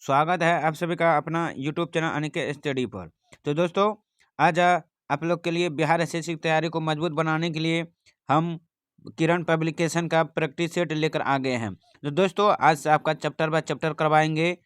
स्वागत है आप सभी का अपना यूट्यूब चैनल अनिकेत स्टडी पर। तो दोस्तों, आज आप लोग के लिए बिहार एसएससी की तैयारी को मजबूत बनाने के लिए हम किरण पब्लिकेशन का प्रैक्टिस सेट लेकर आ गए हैं। तो दोस्तों, आज से आपका चैप्टर बाय चैप्टर करवाएंगे,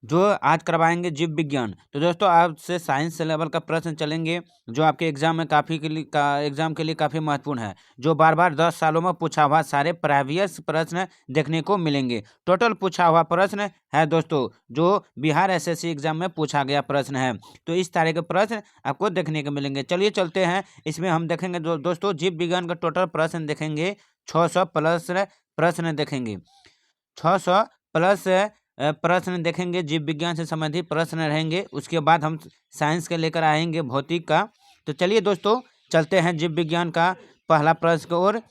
जो आज करवाएंगे जीव विज्ञान। तो दोस्तों, आपसे साइंस लेवल का प्रश्न चलेंगे, जो आपके एग्जाम में एग्जाम के लिए काफ़ी महत्वपूर्ण है, जो बार बार 10 सालों में पूछा हुआ सारे प्रीवियस प्रश्न देखने को मिलेंगे। टोटल पूछा हुआ प्रश्न है दोस्तों, जो बिहार एसएससी एग्जाम में पूछा गया प्रश्न है। तो इस तरह के प्रश्न आपको देखने को मिलेंगे। चलिए चलते हैं, इसमें हम देखेंगे दोस्तों जीव विज्ञान का टोटल प्रश्न देखेंगे, 600 प्लस प्रश्न देखेंगे। 600 प्लस प्रश्न देखेंगे, जीव विज्ञान से संबंधित प्रश्न रहेंगे। उसके बाद हम साइंस के लेकर आएंगे भौतिक का। तो चलिए दोस्तों, चलते हैं जीव विज्ञान का पहला प्रश्न की ओर।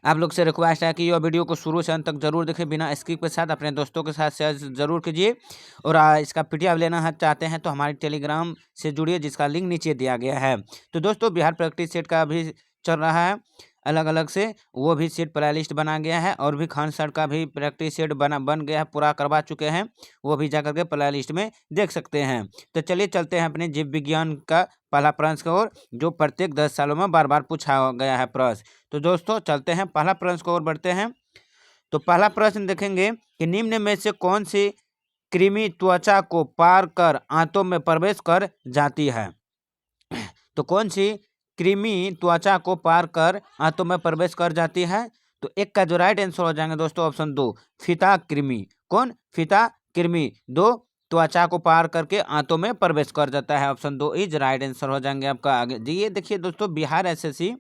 आप लोग से रिक्वेस्ट है कि यह वीडियो को शुरू से अंत तक जरूर देखें, बिना स्किप के साथ अपने दोस्तों के साथ शेयर जरूर कीजिए। और इसका पीडीएफ लेना चाहते हैं तो हमारे टेलीग्राम से जुड़िए, जिसका लिंक नीचे दिया गया है। तो दोस्तों, बिहार प्रैक्टिस सेट का भी चल रहा है अलग अलग से, वो भी सेट प्ले लिस्ट बना गया है, और भी खान सर का भी प्रैक्टिस सेट बन गया है, पूरा करवा चुके हैं, वो भी जाकर के प्ले लिस्ट में देख सकते हैं। तो चलिए चलते हैं अपने जीव विज्ञान का पहला प्रश्न की ओर, जो प्रत्येक 10 सालों में बार बार पूछा गया है प्रश्न। तो दोस्तों, चलते हैं पहला प्रश्न की ओर बढ़ते हैं। तो पहला प्रश्न देखेंगे कि निम्न में से कौन सी कृमि त्वचा को पार कर आंतों में प्रवेश कर जाती है। तो कौन सी कृमि त्वचा को पार कर आंतों में प्रवेश कर जाती है। तो एक का जो राइट आंसर हो जाएंगे दोस्तों ऑप्शन 2, फीता कृमि। कौन? फीता कृमि। 2, त्वचा को पार करके आंतों में प्रवेश कर जाता है, ऑप्शन 2 इज राइट आंसर हो जाएंगे आपका। आगे ये देखिए दोस्तों, बिहार एसएससी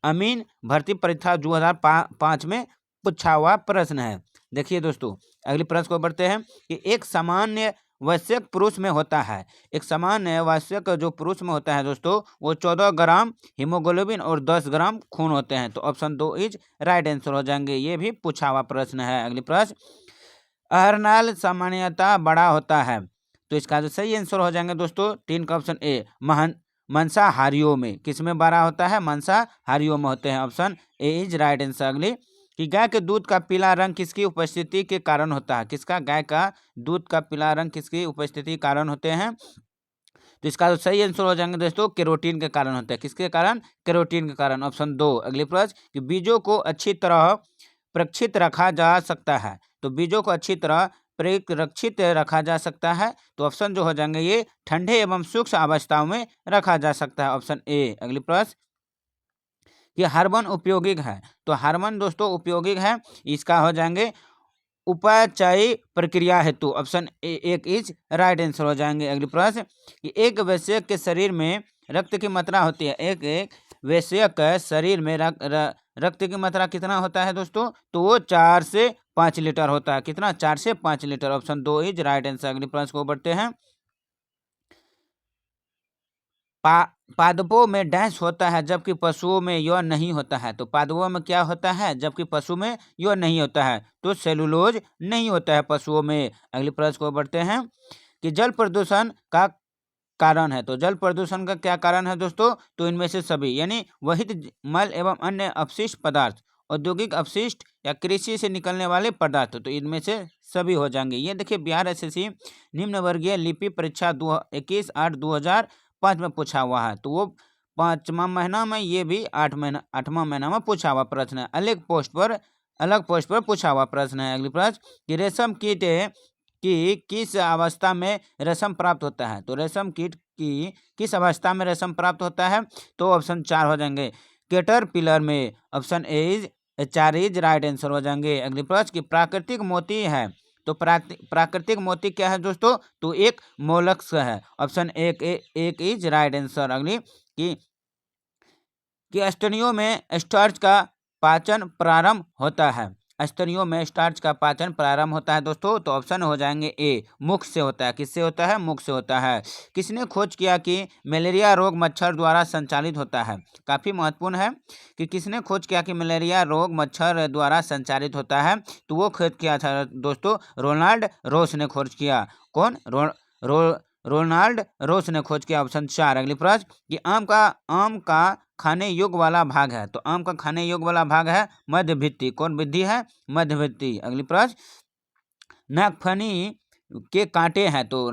अमीन भर्ती परीक्षा 2005 में पूछा हुआ प्रश्न है। देखिए दोस्तों, अगले प्रश्न को बढ़ते हैं कि एक सामान्य वयस्क पुरुष में होता है, एक सामान्य वयस्क जो पुरुष में होता है दोस्तों, वो 14 ग्राम हीमोग्लोबिन और 10 ग्राम खून होते हैं। तो ऑप्शन 2 इज राइट आंसर हो जाएंगे, ये भी पूछा हुआ प्रश्न है। अगले प्रश्न, अहरनाल सामान्यतः बड़ा होता है। तो इसका जो सही आंसर हो जाएंगे दोस्तों 3 का ऑप्शन ए, मांसाहारियों में। किसमें बड़ा होता है? मांसाहारियों में होते हैं, option A is right answer. अगली, कि गाय के दूध का पीला रंग किसकी उपस्थिति के कारण होता है। किसका? गाय का दूध का पीला रंग किसकी उपस्थिति के कारण होते हैं। तो इसका तो सही आंसर हो जाएंगे दोस्तों केरोटीन के कारण होता है। किसके कारण? केरोटीन के कारण, ऑप्शन 2। अगले प्रश्न, कि बीजों को अच्छी तरह प्रक्षित रखा जा सकता है। तो बीजों को अच्छी तरह परिरक्षित रखा जा सकता है, तो ऑप्शन जो हो जाएंगे ये ठंडे एवं सूक्ष्म अवस्थाओं में रखा जा सकता है, ऑप्शन ए। अगले प्रश्न, कि हार्मोन उपयोगिक है। तो हार्मोन दोस्तों उपयोगिक है, इसका हो जाएंगे उपाचयी प्रक्रिया हेतु, ऑप्शन ए एक इज राइट आंसर हो जाएंगे। अगले प्रश्न, कि एक वयस्क के शरीर में रक्त की मात्रा होती है, एक वयस्क शरीर में रक्त की मात्रा कितना होता है दोस्तों? तो वो 4 से 5 लीटर होता है। कितना? 4 से 5 litre, option 2 is right answer. अगले प्रश्न को बढ़ते हैं, पादपों में डैश होता है जबकि पशुओं में यह नहीं होता है। तो पादपों में क्या होता है जबकि पशु में यह नहीं होता है? तो सेलुलोज नहीं होता है पशुओं में। अगले प्रश्न को बढ़ते हैं, कि जल प्रदूषण का कारण है। तो जल प्रदूषण का क्या कारण है दोस्तों? तो इनमें से सभी, यानी वहित मल एवं अन्य अपशिष्ट पदार्थ, औद्योगिक अपशिष्ट या कृषि से निकलने वाले पदार्थ, तो इनमें से सभी हो जाएंगे। ये देखिए, बिहार एसएससी निम्न वर्गीय लिपि परीक्षा 21/8/2005 में पूछा हुआ है। तो वो 5वां महीना में, ये भी 8वां महीना में पूछा हुआ प्रश्न है। अलग पोस्ट पर पूछा हुआ प्रश्न है। अगली प्रश्न, कि रेशम कीट की किस अवस्था में रेशम प्राप्त होता है। तो रेशम कीट की किस अवस्था में रेशम प्राप्त होता है? तो ऑप्शन 4 हो जाएंगे, कैटरपिलर में, option A is 4 is right answer हो जाएंगे। अगले प्रश्न, की प्राकृतिक मोती है। तो प्राकृतिक मोती क्या है दोस्तों? तो एक मोलस्क है, ऑप्शन एक इज राइट आंसर। अगली, कि स्तनियों में स्टार्च का पाचन प्रारंभ होता है। स्तनियों में स्टार्च का पाचन प्रारंभ होता है दोस्तों, तो ऑप्शन हो जाएंगे ए, मुख से होता है। किससे होता है? मुख से होता है। किसने खोज किया कि मलेरिया रोग मच्छर द्वारा संचालित होता है? काफ़ी महत्वपूर्ण है कि किसने खोज किया कि मलेरिया रोग मच्छर द्वारा संचालित होता है। तो वो खोज किया था दोस्तों रोनाल्ड रोस ने खोज किया। कौन? रोनाल्ड रोस ने खोज किया, ऑप्शन 4। अगली प्रश्न, कि आम का खाने योग्य वाला भाग है। तो आम का खाने योग्य वाला भाग है मध्य भित्ति। कौन भित्ति है? मध्य भित्ति। अगली प्रश्न, नागफनी के कांटे हैं, तो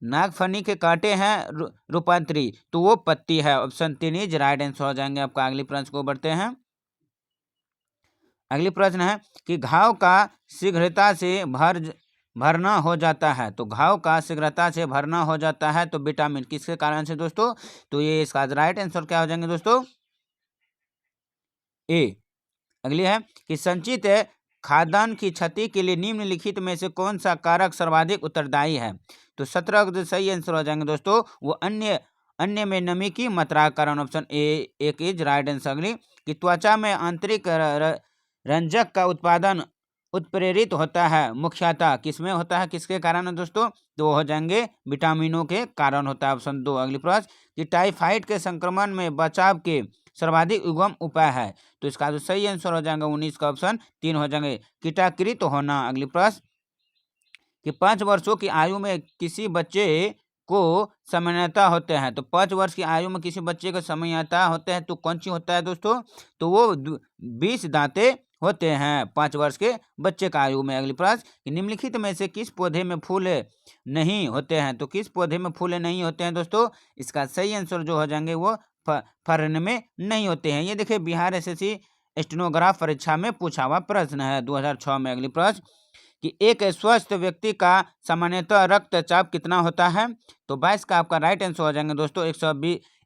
नागफनी के कांटे हैं रूपांतरी, तो वो पत्ती है। ऑप्शन 3 इज राइट आंसर हो जाएंगे आपका। अगली प्रश्न को बढ़ते हैं। अगली प्रश्न है कि घाव का शीघ्रता से भरना हो जाता है, तो घाव का शीघ्रता से भरना हो जाता है तो विटामिन किसके कारण से दोस्तों? तो ये इसका राइट आंसर क्या हो जाएंगे दोस्तों? ए। अगली है कि संचित खाद्यान्न की क्षति के लिए निम्नलिखित में से कौन सा कारक सर्वाधिक उत्तरदायी है? तो 17 जो सही आंसर हो जाएंगे दोस्तों वो अन्य अन्य में नमी की मात्रा के कारण। ऑप्शन ए एक इज राइट आंसर। अगली कि त्वचा में आंतरिक रंजक का उत्पादन उत्प्रेरित होता है, मुख्यतः किसमें होता है, किसके कारण है दोस्तों? तो हो जाएंगे विटामिनों के कारण होता है। ऑप्शन 2। अगली प्रश्न कि टाइफाइड के संक्रमण में बचाव के सर्वाधिक उगम उपाय है, तो इसका जो सही आंसर हो जाएगा 19 का ऑप्शन 3 हो जाएंगे, कीटाकृत होना। अगली प्रश्न कि 5 वर्षों की आयु में किसी बच्चे को सामान्यता होते हैं, तो 5 वर्ष की आयु में किसी बच्चे को सामान्यता होते हैं तो कौन सी होता है दोस्तों? तो वो 20 दांते होते हैं 5 वर्ष के बच्चे का आयु में। अगली प्रश्न निम्नलिखित में से किस पौधे में फूल नहीं होते हैं, तो किस पौधे में फूल नहीं होते हैं दोस्तों? इसका सही आंसर जो हो जाएंगे वो फरन में नहीं होते हैं। ये देखिए बिहार एसएससी स्टेनोग्राफ परीक्षा में पूछा हुआ प्रश्न है 2006 में। अगली प्रश्न कि एक स्वस्थ व्यक्ति का सामान्यतः रक्तचाप कितना होता है, तो 22 का आपका राइट आंसर हो जाएंगे दोस्तों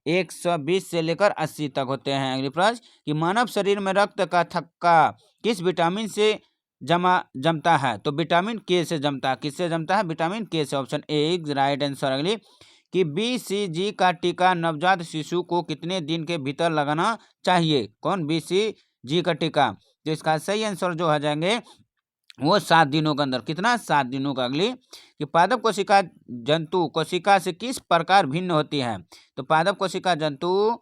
120 से लेकर 80 तक होते हैं। अगली प्रश्न कि मानव शरीर में रक्त का थक्का किस विटामिन से जमता है, तो विटामिन के से जमता है। किससे जमता है? विटामिन के से। Option A right answer. अगली कि BCG का टीका नवजात शिशु को कितने दिन के भीतर लगाना चाहिए? कौन? BCG का टीका। तो इसका सही आंसर जो हो जाएंगे वो 7 दिनों के अंदर। कितना? 7 दिनों का। अगली कि पादप कोशिका जंतु कोशिका से किस प्रकार भिन्न होती है, तो पादप कोशिका जंतु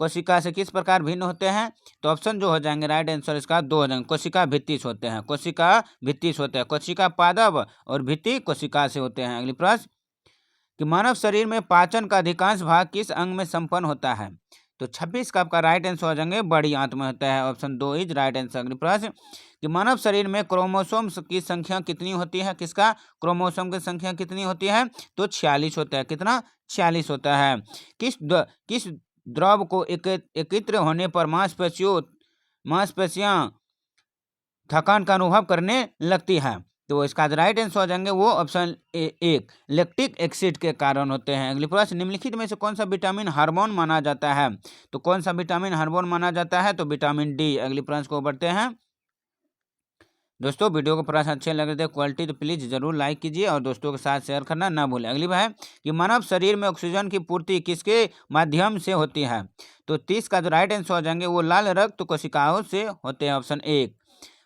कोशिका से किस प्रकार भिन्न होते हैं? तो ऑप्शन जो हो जाएंगे राइट आंसर इसका 2 हो जाएंगे, कोशिका भित्तिस होते हैं। कोशिका भित्तिस होते हैं, कोशिका पादप और भित्ति कोशिका से होते हैं। अगली प्रश्न कि मानव शरीर में पाचन का अधिकांश भाग किस अंग में संपन्न होता है, तो 26 का आपका राइट आंसर हो जाएंगे बड़ी आंत में होता है। Option 2 is right answer. अगली प्रश्न कि मानव शरीर में क्रोमोसोम की संख्या कितनी होती है? किसका? क्रोमोसोम की संख्या कितनी होती है? तो 46 होता है। कितना? 46 होता है। किस द्रव को एकत्र होने पर मांसपेशियां थकान का अनुभव करने लगती है, तो इसका राइट आंसर हो जाएंगे वो ऑप्शन एक लैक्टिक एसिड के कारण होते हैं। अगली प्रश्न निम्नलिखित में से कौन सा विटामिन हार्मोन माना जाता है, तो कौन सा विटामिन हार्मोन माना जाता है? तो विटामिन डी। अगली प्रश्न को बढ़ते हैं दोस्तों। वीडियो को प्रश्न अच्छे लग रहे थे क्वालिटी तो प्लीज जरूर लाइक कीजिए और दोस्तों के साथ शेयर करना ना भूलें। अगली बात है कि मानव शरीर में ऑक्सीजन की पूर्ति किसके माध्यम से होती है, तो 30 का जो राइट आंसर हो जाएंगे वो लाल रक्त कोशिकाओं से होते हैं। ऑप्शन एक।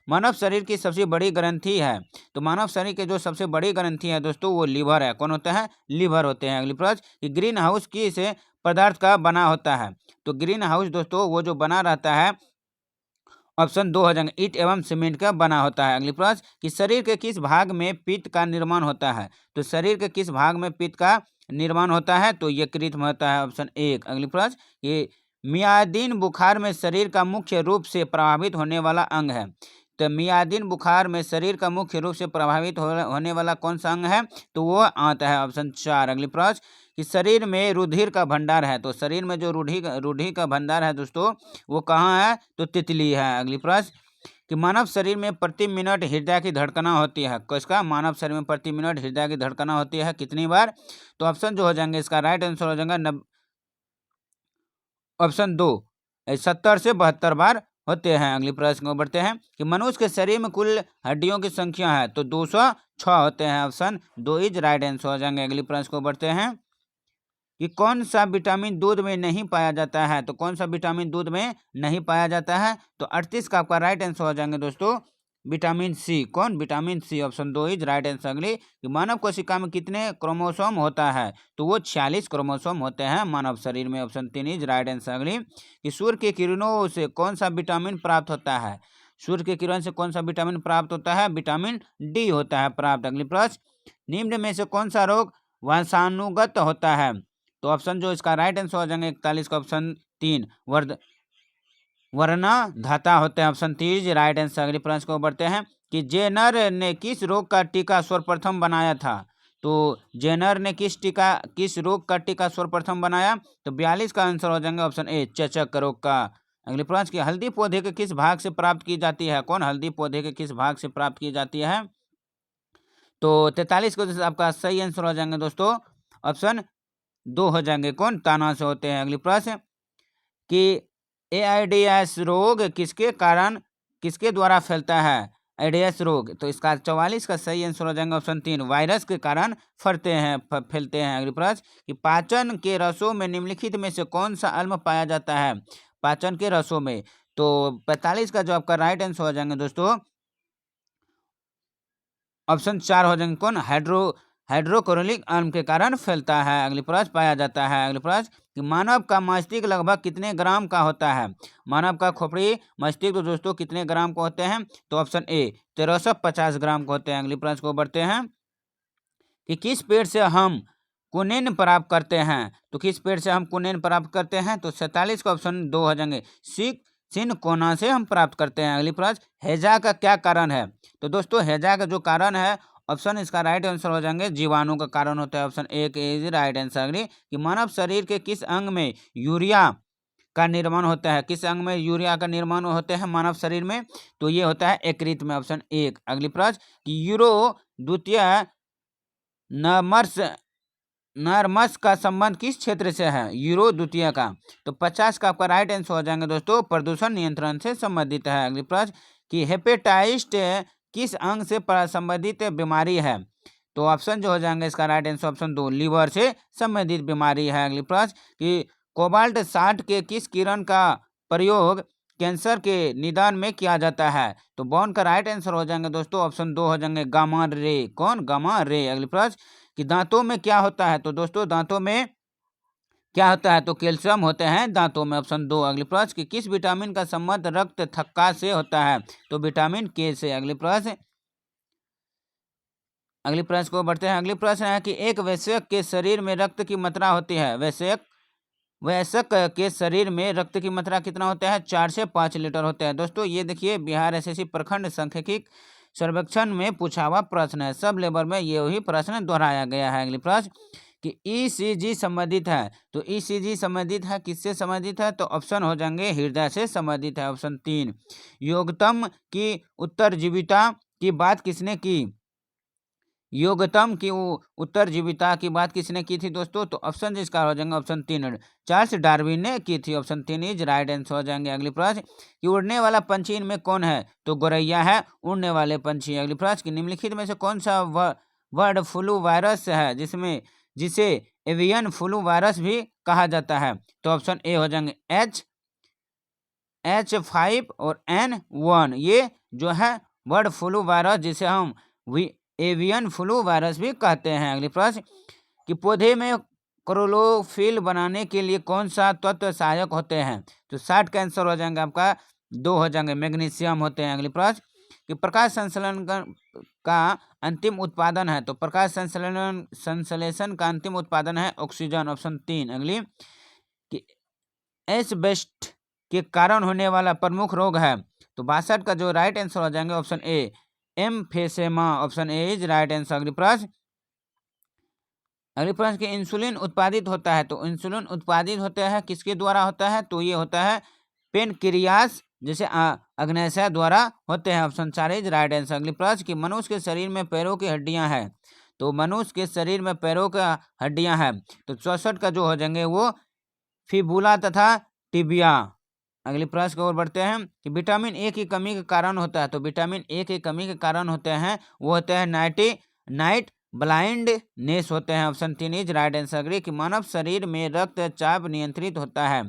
मानव शरीर की सबसे बड़ी ग्रंथि है, तो मानव शरीर की जो सबसे बड़ी ग्रंथि है दोस्तों वो लीवर है। कौन होता है? लीवर होते हैं। अगली प्रश्न कि ग्रीन हाउस किस पदार्थ का बना होता है, तो ग्रीन हाउस दोस्तों वो जो बना रहता है ऑप्शन 2 हो जाएंगे ईंट एवं सीमेंट का बना होता है। अगली प्रश्न कि शरीर के किस भाग में पित्त का निर्माण होता है, तो शरीर के किस भाग में पित्त का निर्माण होता है? तो यकृत में होता है। ऑप्शन 1। अगली प्रश्न ये मियादिन बुखार में शरीर का मुख्य रूप से प्रभावित होने वाला अंग है, तो मियादिन बुखार में शरीर का मुख्य रूप से प्रभावित होने वाला कौन सा अंग है? तो वो आंत है। ऑप्शन 4। अगली प्रश्न कि शरीर में रुधिर का भंडार है, तो शरीर में जो रुधिर का भंडार है दोस्तों वो कहाँ है? तो तितली है। अगली प्रश्न कि मानव शरीर में प्रति मिनट हृदय की धड़कना होती है, किसका? मानव शरीर में प्रति मिनट हृदय की धड़कना होती है कितनी बार? तो ऑप्शन जो हो जाएंगे इसका राइट आंसर हो जाएगा ऑप्शन 2 70 से 72 बार होते हैं। अगली प्रश्न को बढ़ते हैं कि मनुष्य के शरीर में कुल हड्डियों की संख्या है, तो 206 होते हैं। ऑप्शन 2 इज राइट आंसर हो जाएंगे। अगली प्रश्न को बढ़ते हैं कि कौन सा विटामिन दूध में नहीं पाया जाता है, तो कौन सा विटामिन दूध में नहीं पाया जाता है? तो 38 का आपका राइट आंसर हो जाएंगे दोस्तों विटामिन सी। कौन? Vitamin C. Option 2 is right answer. अगली कि मानव कोशिका में कितने क्रोमोसोम होता है, तो वो 46 क्रोमोसोम होते हैं मानव शरीर में। Option 3 is right answer. अगली कि सूर्य के किरणों से कौन सा विटामिन प्राप्त होता है, सूर्य के किरण से कौन सा विटामिन प्राप्त होता है? विटामिन डी होता है प्राप्त। अगली प्रश्न निम्न में से कौन सा रोग वंशानुगत होता है, तो ऑप्शन जो इसका राइट आंसर हो जाएंगे 41 का ऑप्शन 3 वरना धाता होते हैं। Option 3 right answer. अगले प्रश्न को बढ़ते हैं कि जेनर ने किस रोग का टीका सर्वप्रथम बनाया था। तो जेनर ने किस रोग का टीका सर्वप्रथम बनाया। तो 42 का आंसर हो जाएगा ऑप्शन ए चेचक रोग का। अगले प्रश्न की हल्दी पौधे के किस भाग से प्राप्त की जाती है। कौन हल्दी पौधे के किस भाग से प्राप्त की जाती है। तो 43 को आपका सही आंसर हो जाएंगे दोस्तों ऑप्शन 2 हो जाएंगे। कौन ताना से होते हैं। अगली प्रश्न कि एआईडीएस रोग किसके द्वारा फैलता है। एडीएस रोग। तो इसका 44 का सही आंसर हो जाएगा ऑप्शन 3 वायरस के कारण फैलते हैं। अगली प्रश्न कि पाचन के रसों में निम्नलिखित में से कौन सा अम्ल पाया जाता है। पाचन के रसों में। तो 45 का जो आपका राइट आंसर हो जाएंगे दोस्तों ऑप्शन 4 हो जाएंगे। कौन हाइड्रोक्लोरिक अम्ल के कारण फैलता है। अगली प्रश्न पाया जाता है। अगली प्रश्न कि मानव का मस्तिष्क लगभग कितने ग्राम का होता है। मानव का खोपड़ी मस्तिष्क तो दोस्तों कितने ग्राम को होते हैं। तो ऑप्शन ए 1350 ग्राम को होते हैं। अगली प्रश्न को बढ़ते हैं कि किस पेड़ से हम कुनिन प्राप्त करते हैं। तो किस पेड़ से हम कुनिन प्राप्त करते हैं। तो 47 का ऑप्शन 2 हो जाएंगे सिनकोना से हम प्राप्त करते हैं। अगली प्रश्न हैजा का क्या कारण है। तो दोस्तों हैजा का जो कारण है ऑप्शन इसका राइट आंसर हो जाएंगे जीवाणु का कारण होता है। Option A is right answer. अगली कि मानव शरीर के किस अंग में यूरिया का निर्माण होता है। किस अंग में यूरिया का निर्माण होता है मानव शरीर में। तो ये होता है यकृत में। ऑप्शन 1। अगली प्रश्न कि यूरो द्वितीय नर्मस नर्मस का संबंध किस क्षेत्र से है। यूरो द्वितीय का। तो 50 का आपका राइट आंसर हो जाएंगे दोस्तों प्रदूषण नियंत्रण से संबंधित है। अगली प्रश्न कि हेपेटाइटिस किस अंग से संबंधित बीमारी है। तो ऑप्शन जो हो जाएंगे इसका राइट आंसर ऑप्शन 2 लीवर से संबंधित बीमारी है। अगली प्रश्न कि कोबाल्ट 60 के किस किरण का प्रयोग कैंसर के निदान में किया जाता है। तो बॉन का राइट आंसर हो जाएंगे दोस्तों ऑप्शन 2 हो जाएंगे गामा रे। कौन गामा रे। अगली प्रश्न कि दांतों में क्या होता है। तो दोस्तों दांतों में क्या होता है। तो कैल्शियम होते हैं दांतों में। ऑप्शन 2। अगली प्रश्न कि किस विटामिन का संबंध रक्त थक्का से होता है। तो विटामिन के से। अगली प्रश्न को बढ़ते हैं। अगली प्रश्न है कि एक वयस्क के शरीर में रक्त की मात्रा होती है। वयस्क के शरीर में रक्त की मात्रा कितना होता है। 4 से 5 लीटर होता है। दोस्तों ये देखिए बिहार एसएससी प्रखंड सांख्यिकी सर्वेक्षण में पूछा हुआ प्रश्न है। सब लेवल में ये वही प्रश्न दोहराया गया है। अगली प्रश्न कि ईसीजी संबंधित है। तो ईसीजी संबंधित है किससे संबंधित है। तो ऑप्शन हो जाएंगे हृदय से संबंधित है। ऑप्शन 3। योगतम की उत्तरजीविता की बात किसने की। योगतम की उत्तरजीविता की बात किसने की थी दोस्तों। तो ऑप्शन जिसका हो जाएंगे ऑप्शन 3 चार्ल्स डार्विन ने की थी। ऑप्शन 3 इज राइट आंसर हो जाएंगे। अगली प्रश्न कि उड़ने वाला पंछी इनमें कौन है। तो गोरैया है उड़ने वाले पंछी। अगली प्रश्न कि निम्नलिखित में से कौन सा बर्ड फ्लू वायरस है जिसे एवियन फ्लू वायरस भी कहा जाता है। तो ऑप्शन ए हो जाएंगे H5 और N1 ये जो है बर्ड फ्लू वायरस जिसे हम एवियन फ्लू वायरस भी कहते हैं। अगली प्रश्न कि पौधे में क्लोरोफिल बनाने के लिए कौन सा तत्व सहायक होते हैं। तो 60 का आंसर हो जाएंगे आपका 2 हो जाएंगे मैग्नीशियम होते हैं। अगली प्रश्न कि प्रकाश संश्लेषण का अंतिम उत्पादन है। तो प्रकाश संश्लेषण का अंतिम उत्पादन है ऑक्सीजन। ऑप्शन 3। अगली कि एस्बेस्ट के कारण होने वाला प्रमुख रोग है। तो 62 का जो राइट आंसर हो जाएंगे option A emphysema. Option A is right answer. अगली प्रश्न कि इंसुलिन उत्पादित होता है। तो इंसुलिन उत्पादित होता है किसके द्वारा होता है। तो ये होता है पेनक्रियास जैसे अग्नाशय द्वारा होते हैं। Option 4 is right answer. अगली प्रश्न कि मनुष्य के शरीर में पैरों की हड्डियां हैं। तो मनुष्य के शरीर में पैरों का हड्डियां हैं। तो 64 का जो हो जाएंगे वो फिबुला तथा टिबिया। अगली प्रश्न की ओर बढ़ते हैं कि विटामिन ए की कमी के कारण होता है। तो विटामिन ए की कमी के कारण होते हैं वो होते हैं नाइट ब्लाइंडनेस होते हैं। Option 3 is right answer. अगली कि मानव शरीर में रक्तचाप नियंत्रित होता है।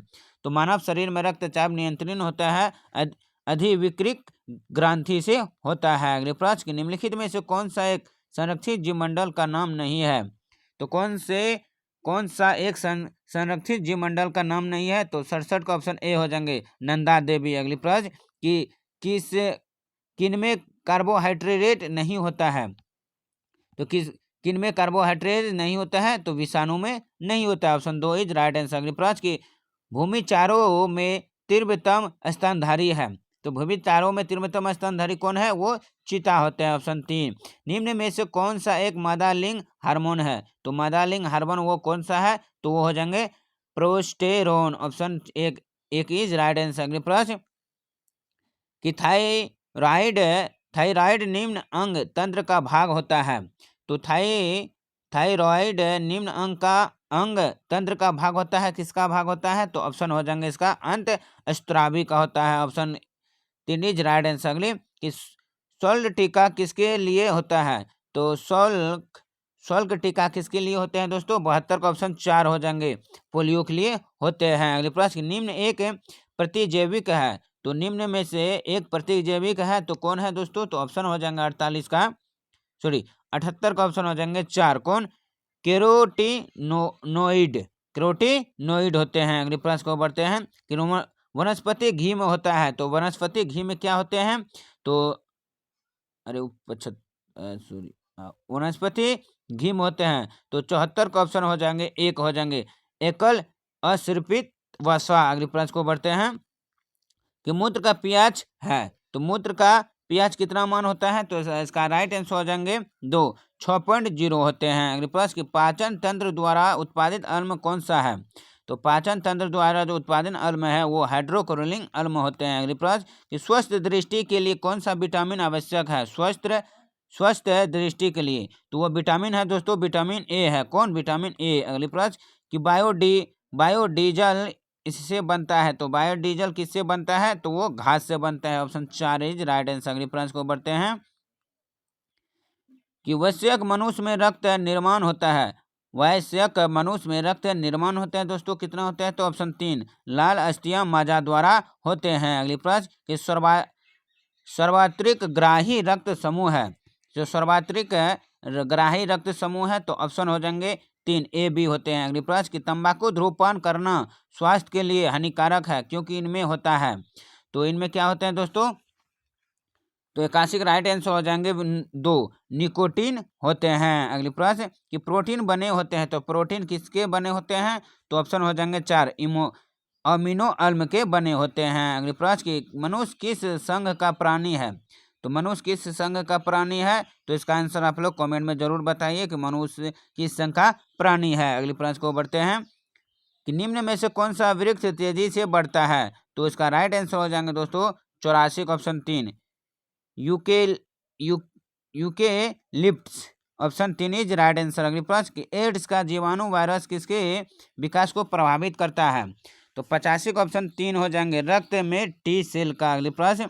तो मानव शरीर में रक्तचाप नियंत्रित होता है अधिविकृत ग्रंथि से होता है। अगले प्रश्न कि निम्नलिखित में से कौन सा एक संरक्षित जीवमंडल का नाम नहीं है। तो कौन सा एक संरक्षित जीवमंडल का नाम नहीं है। तो 67 का ऑप्शन ए हो जाएंगे नंदा देवी। अगली प्रश्न कि किनमें कार्बोहाइड्रेट नहीं होता है। तो किनमें कार्बोहाइड्रेट नहीं होता है। तो विषाणु में नहीं होता है। Option 2 is right answer. अगली प्रश्न की भूमि चारों में तीव्रतम स्तनधारी है? तो भूवित तारों में तीव्रतम स्तनधारी कौन है? वो चीता होते हैं। ऑप्शन 3। निम्न में से कौन सा एक मादा लिंग हार्मोन है? तो मादा लिंग हार्मोन वो कौन सा है? तो वो हो जाएंगे progesterone. Option 1 is right answer. अगले प्रश्न कि थायराइड निम्न अंग तंत्र का भाग होता है। तो थायराइड निम्न अंग तंत्र का भाग होता है। किसका भाग होता है? तो ऑप्शन हो जाएंगे इसका अंत स्त्रावी का होता है। Option 3 is right answer. अगले कि शल्क टीका किसके लिए होता है? तो शल्क टीका किसके लिए होते हैं दोस्तों? 72 का ऑप्शन 4 हो जाएंगे, पोलियो के लिए होते हैं। अगले प्रश्न निम्न एक प्रतिजैविक है। तो निम्न में से एक प्रतिजैविक है तो कौन है दोस्तों? तो ऑप्शन हो जाएंगे 78 का ऑप्शन हो जाएंगे 4। कौन? कैरोटीनोइड होते हैं। अगले प्रश्न को बढ़ते हैं कि वनस्पति घी में होता है। तो वनस्पति घी में क्या होते हैं? तो वनस्पति घी में होते हैं। तो 74 का ऑप्शन हो जाएंगे 1 हो जाएंगे, एकल असर्पित वसा। अगले प्रश्न को बढ़ते हैं कि मूत्र का पीएच है। तो मूत्र का पीएच कितना मान होता है? तो इसका राइट आंसर हो जाएंगे 2, 6.0 होते हैं। अगले प्रश्न की पाचन तंत्र द्वारा उत्पादित अम्ल कौन सा है? तो पाचन तंत्र द्वारा जो उत्पादन अम्ल है वो हाइड्रोक्लोरिक अम्ल होते हैं। अगले प्रश्न कि स्वस्थ दृष्टि के लिए कौन सा विटामिन आवश्यक है? स्वस्थ दृष्टि के लिए तो वो विटामिन है दोस्तों, विटामिन ए है। कौन? Vitamin A. अगले प्रश्न कि बायोडीजल इससे बनता है। तो बायोडीजल किससे बनता है? तो वो घास से बनता है। Option 4 is right answer. अगले प्रश्न को बढ़ते हैं कि वयस्क मनुष्य में रक्त निर्माण होता है। वयस्क मनुष्य में रक्त निर्माण होता है दोस्तों, कितना होता है? तो ऑप्शन 3, लाल अस्थियां माजा द्वारा होते हैं। अगले प्रश्न कि सर्वात्रिक ग्राही रक्त समूह है। जो सर्वात्रिक ग्राही रक्त समूह है तो ऑप्शन हो जाएंगे 3, ए बी होते हैं। अगले प्रश्न कि तंबाकू धूम्रपान करना स्वास्थ्य के लिए हानिकारक है क्योंकि इनमें होता है। तो इनमें क्या होते हैं दोस्तों? तो 81 का राइट आंसर हो जाएंगे 2, निकोटीन होते हैं। अगले प्रश्न कि प्रोटीन बने होते हैं। तो प्रोटीन किसके बने होते हैं? तो ऑप्शन हो जाएंगे 4, अमीनो अम्ल के बने होते हैं। अगले प्रश्न कि मनुष्य किस संघ का प्राणी है? तो मनुष्य किस संघ का प्राणी है? तो इसका आंसर आप लोग कमेंट में जरूर बताइए कि मनुष्य किस संघ का प्राणी है। अगले प्रश्न को बढ़ते हैं कि निम्न में से कौन सा वृक्ष तेजी से बढ़ता है? तो इसका राइट आंसर हो जाएंगे दोस्तों 84 का option 3, eucalyptus. Option 3 is right answer. अगले प्रश्न कि एड्स का जीवाणु वायरस किसके विकास को प्रभावित करता है? तो 85 का ऑप्शन 3 हो जाएंगे, रक्त में टी सेल का। अगले प्रश्न